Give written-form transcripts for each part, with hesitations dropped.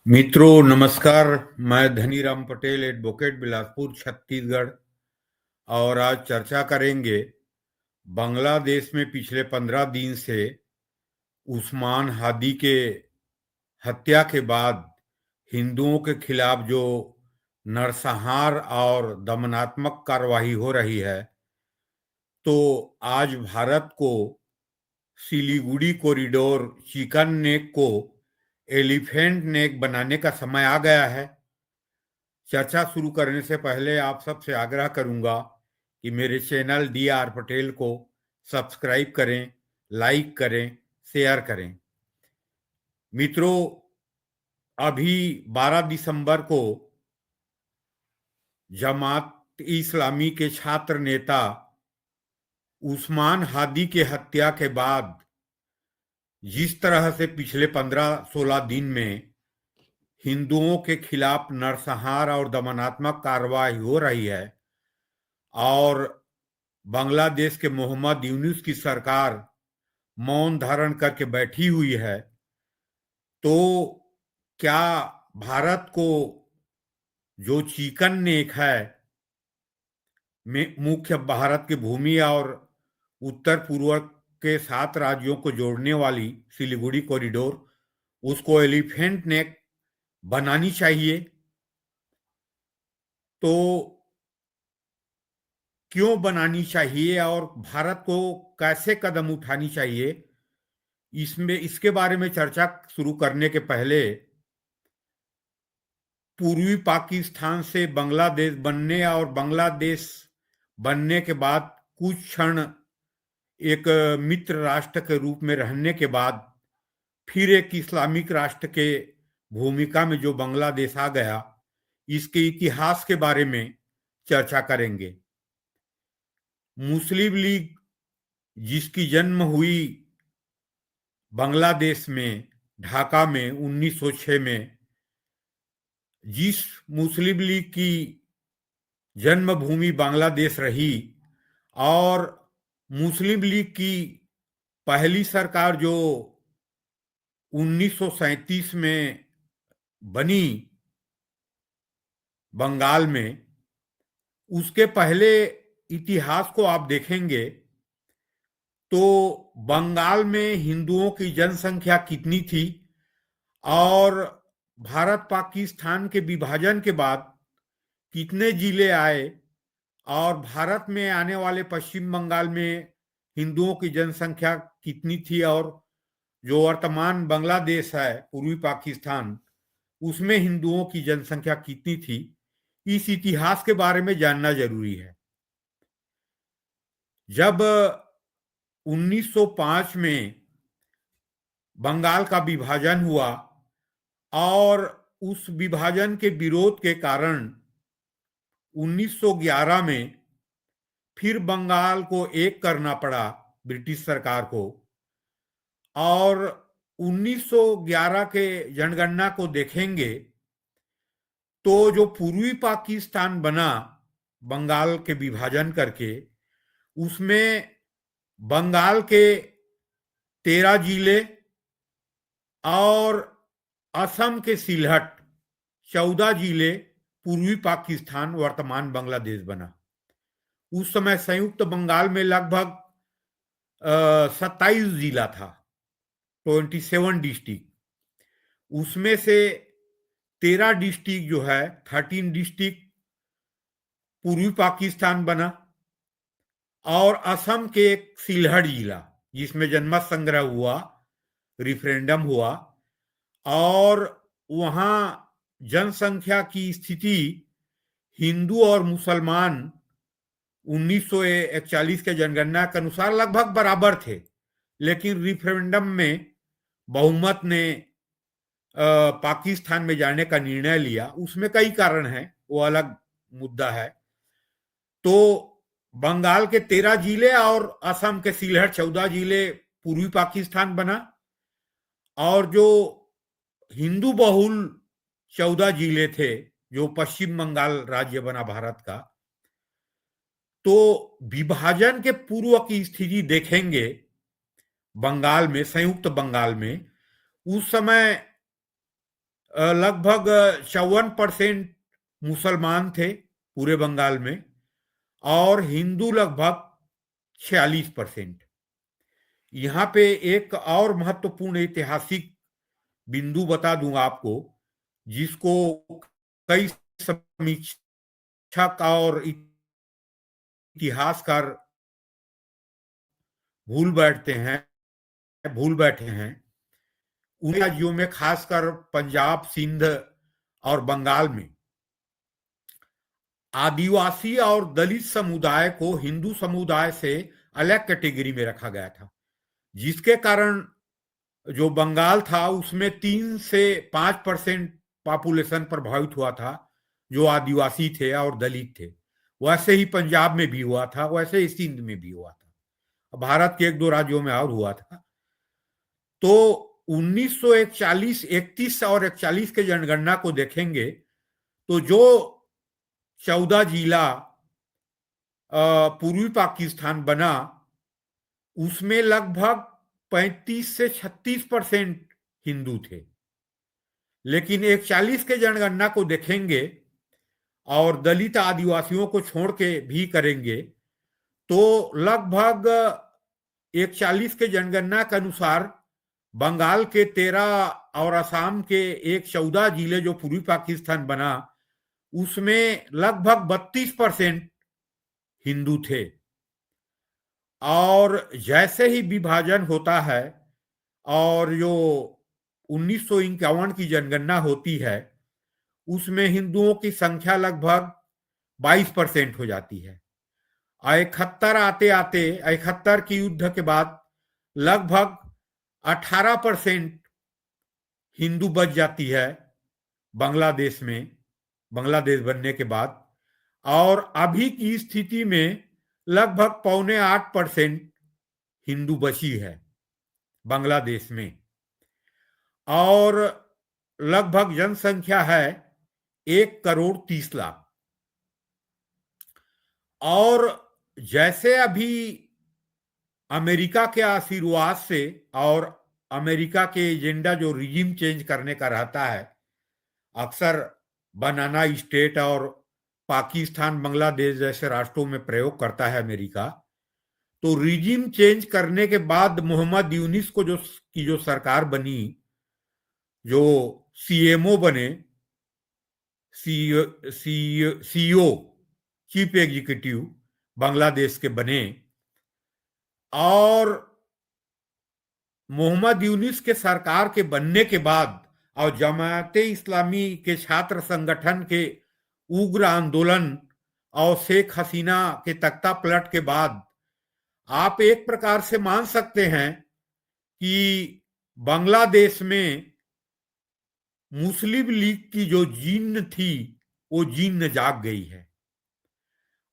मित्रों नमस्कार। मैं धनीराम पटेल, एडवोकेट, बिलासपुर, छत्तीसगढ़। और आज चर्चा करेंगे बांग्लादेश में पिछले 15 दिन से उस्मान हादी के हत्या के बाद हिंदुओं के खिलाफ जो नरसंहार और दमनात्मक कार्रवाई हो रही है, तो आज भारत को सिलीगुड़ी कॉरिडोर चिकन नेक को एलिफेंट नेक बनाने का समय आ गया है। चर्चा शुरू करने से पहले आप सबसे आग्रह करूंगा कि मेरे चैनल DR पटेल को सब्सक्राइब करें, लाइक करें, शेयर करें। मित्रों, अभी 12 दिसंबर को जमात इस्लामी के छात्र नेता उस्मान हादी के हत्या के बाद जिस तरह से पिछले 15-16 दिन में हिंदुओं के खिलाफ नरसंहार और दमनात्मक कार्रवाई हो रही है और बांग्लादेश के मोहम्मद यूनुस की सरकार मौन धारण करके बैठी हुई है, तो क्या भारत को जो चिकन नेक है में मुख्य भारत की भूमि और उत्तर पूर्व के 7 राज्यों को जोड़ने वाली सिलीगुड़ी कॉरिडोर, उसको एलिफेंट नेक बनानी चाहिए? तो क्यों बनानी चाहिए और भारत को कैसे कदम उठानी चाहिए, इसके बारे में चर्चा शुरू करने के पहले पूर्वी पाकिस्तान से बांग्लादेश बनने और बांग्लादेश बनने के बाद कुछ क्षण एक मित्र राष्ट्र के रूप में रहने के बाद फिर एक इस्लामिक राष्ट्र के भूमिका में जो बांग्लादेश आ गया, इसके इतिहास के बारे में चर्चा करेंगे। मुस्लिम लीग जिसकी जन्म हुई बांग्लादेश में ढाका में 1906 में, जिस मुस्लिम लीग की जन्मभूमि बांग्लादेश रही और मुस्लिम लीग की पहली सरकार जो 1937 में बनी बंगाल में, उसके पहले इतिहास को आप देखेंगे तो बंगाल में हिंदुओं की जनसंख्या कितनी थी और भारत पाकिस्तान के विभाजन के बाद कितने जिले आए और भारत में आने वाले पश्चिम बंगाल में हिंदुओं की जनसंख्या कितनी थी और जो वर्तमान बांग्लादेश है पूर्वी पाकिस्तान, उसमें हिंदुओं की जनसंख्या कितनी थी, इस इतिहास के बारे में जानना जरूरी है। जब 1905 में बंगाल का विभाजन हुआ और उस विभाजन के विरोध के कारण 1911 में फिर बंगाल को एक करना पड़ा ब्रिटिश सरकार को, और 1911 के जनगणना को देखेंगे तो जो पूर्वी पाकिस्तान बना बंगाल के विभाजन करके, उसमें बंगाल के 13 जिले और असम के सिलहट 14 जिले पूर्वी पाकिस्तान वर्तमान बांग्लादेश बना। उस समय संयुक्त बंगाल में लगभग 27 जिला था, 27 डिस्ट्रिक्ट। उसमें से 13 डिस्ट्रिक्ट जो है, 13 डिस्ट्रिक्ट पूर्वी पाकिस्तान बना और असम के एक सिलहट जिला जिसमें जनमत संग्रह हुआ, रिफरेंडम हुआ और वहां जनसंख्या की स्थिति हिंदू और मुसलमान 1941 के जनगणना के अनुसार लगभग बराबर थे, लेकिन रिफरेंडम में बहुमत ने पाकिस्तान में जाने का निर्णय लिया। उसमें कई कारण हैं, वो अलग मुद्दा है। तो बंगाल के 13 जिले और असम के सिलहट 14 जिले पूर्वी पाकिस्तान बना और जो हिंदू बहुल 14 जिले थे जो पश्चिम बंगाल राज्य बना भारत का। तो विभाजन के पूर्व की स्थिति देखेंगे बंगाल में, संयुक्त बंगाल में उस समय लगभग 54% मुसलमान थे पूरे बंगाल में, और हिंदू लगभग 46%। यहाँ पे एक और महत्वपूर्ण ऐतिहासिक बिंदु बता दूंगा आपको, जिसको कई समीक्षक और इतिहासकार भूल बैठे हैं। उन राज्यों में, खासकर पंजाब, सिंध और बंगाल में, आदिवासी और दलित समुदाय को हिंदू समुदाय से अलग कैटेगरी में रखा गया था, जिसके कारण जो बंगाल था उसमें 3 से 5% पॉपुलेशन प्रभावित हुआ था जो आदिवासी थे और दलित थे। वैसे ही पंजाब में भी हुआ था, वैसे ही सिंध में भी हुआ था, भारत के 1-2 राज्यों में और हुआ था। तो 1941, 31 और 41 के जनगणना को देखेंगे तो जो 14 जिला पूर्वी पाकिस्तान बना, उसमें लगभग 35 से 36% हिंदू थे। लेकिन 41 के जनगणना को देखेंगे और दलित आदिवासियों को छोड़ के भी करेंगे तो लगभग 41 के जनगणना के अनुसार बंगाल के 13 और असम के 14 जिले जो पूर्वी पाकिस्तान बना, उसमें लगभग 32% हिंदू थे। और जैसे ही विभाजन होता है और जो 1951 की जनगणना होती है, उसमें हिंदुओं की संख्या लगभग 22% हो जाती है। 71 आते आते 71 की युद्ध के बाद लगभग 18% हिंदू बच जाती है बांग्लादेश में, बांग्लादेश बनने के बाद। और अभी की स्थिति में लगभग 7.25% हिंदू बची है बांग्लादेश में, और लगभग जनसंख्या है 1,30,00,000। और जैसे अभी अमेरिका के आशीर्वाद से और अमेरिका के एजेंडा जो रिजिम चेंज करने का रहता है, अक्सर बनाना स्टेट और पाकिस्तान, बांग्लादेश जैसे राष्ट्रों में प्रयोग करता है अमेरिका, तो रिजिम चेंज करने के बाद मोहम्मद यूनिस को जो सरकार बनी, जो सीएमओ बने, सीईओ चीफ एग्जीक्यूटिव बांग्लादेश के बने, और मोहम्मद यूनिस के सरकार के बनने के बाद और जमाते इस्लामी के छात्र संगठन के उग्र आंदोलन और शेख हसीना के तख्ता पलट के बाद आप एक प्रकार से मान सकते हैं कि बांग्लादेश में मुस्लिम लीग की जो जीन थी वो जीन जाग गई है।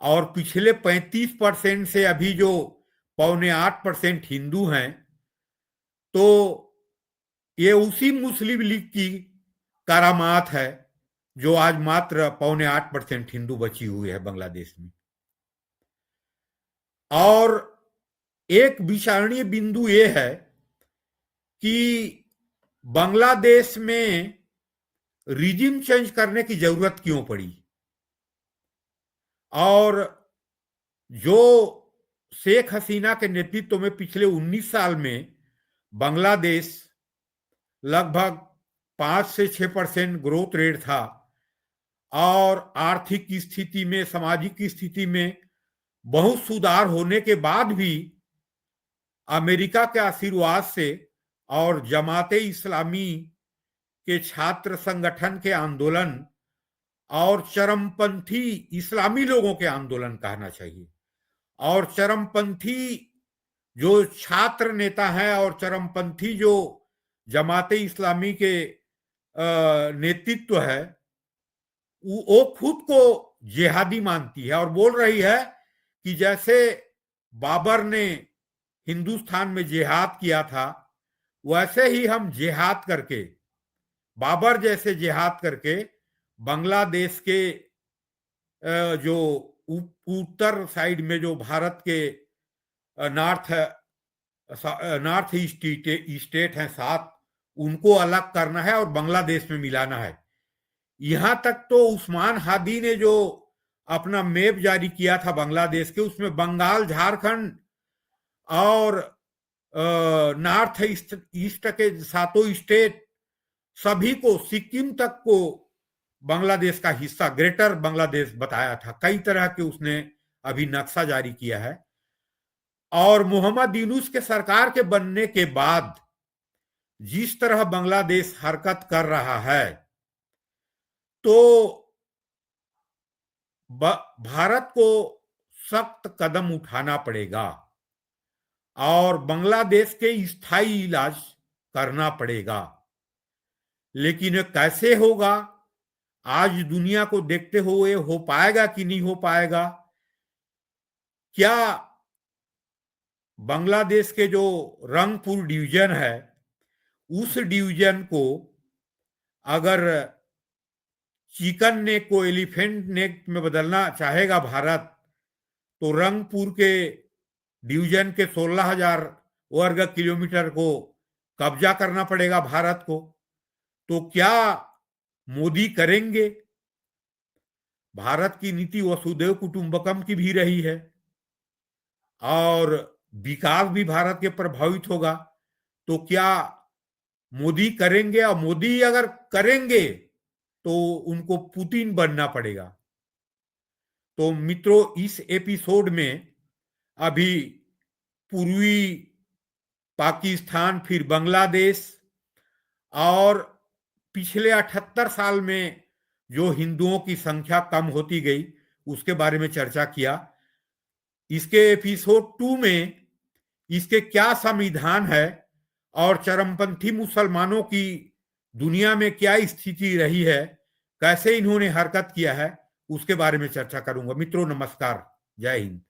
और पिछले 35% से अभी जो 7.25% हिंदू हैं, तो ये उसी मुस्लिम लीग की करामात है जो आज मात्र 7.25% हिंदू बची हुई है बांग्लादेश में। और एक विचारणीय बिंदु ये है कि बांग्लादेश में रिजिम चेंज करने की जरूरत क्यों पड़ी, और जो शेख हसीना के नेतृत्व में पिछले 19 साल में बांग्लादेश लगभग 5 से 6% ग्रोथ रेट था, और आर्थिक स्थिति में, सामाजिक स्थिति में बहुत सुधार होने के बाद भी अमेरिका के आशीर्वाद से और जमाते इस्लामी के छात्र संगठन के आंदोलन और चरमपंथी इस्लामी लोगों के आंदोलन कहना चाहिए, और चरमपंथी जो छात्र नेता हैं और चरमपंथी जो जमाते इस्लामी के नेतृत्व है, वो खुद को जिहादी मानती है और बोल रही है कि जैसे बाबर ने हिंदुस्तान में जिहाद किया था, वैसे ही हम जिहाद करके, बाबर जैसे जिहाद करके बांग्लादेश के जो उत्तर साइड में जो भारत के नॉर्थ ईस्ट स्टेट हैं 7, उनको अलग करना है और बांग्लादेश में मिलाना है। यहां तक तो उस्मान हादी ने जो अपना मैप जारी किया था बांग्लादेश के, उसमें बंगाल, झारखंड और नॉर्थ ईस्ट ईस्ट के सातों स्टेट, सभी को, सिक्किम तक को बांग्लादेश का हिस्सा, ग्रेटर बांग्लादेश बताया था। कई तरह के उसने अभी नक्शा जारी किया है। और मोहम्मद यूनुस के सरकार के बनने के बाद जिस तरह बांग्लादेश हरकत कर रहा है, तो भारत को सख्त कदम उठाना पड़ेगा और बांग्लादेश के स्थायी इलाज करना पड़ेगा। लेकिन कैसे होगा, आज दुनिया को देखते हुए हो पाएगा कि नहीं हो पाएगा? क्या बांग्लादेश के जो रंगपुर डिवीजन है, उस डिवीजन को अगर चिकन नेक को एलिफेंट नेक में बदलना चाहेगा भारत, तो रंगपुर के डिवीजन के 16,000 वर्ग किलोमीटर को कब्जा करना पड़ेगा भारत को। तो क्या मोदी करेंगे? भारत की नीति वसुधैव कुटुंबकम की भी रही है और विकास भी भारत के प्रभावित होगा। तो क्या मोदी करेंगे? और मोदी अगर करेंगे तो उनको पुतिन बनना पड़ेगा। तो मित्रों, इस एपिसोड में अभी पूर्वी पाकिस्तान, फिर बांग्लादेश और पिछले 78 साल में जो हिंदुओं की संख्या कम होती गई, उसके बारे में चर्चा किया। इसके एपिसोड 2 में इसके क्या संविधान है और चरमपंथी मुसलमानों की दुनिया में क्या स्थिति रही है, कैसे इन्होंने हरकत किया है, उसके बारे में चर्चा करूंगा। मित्रों नमस्कार, जय हिंद।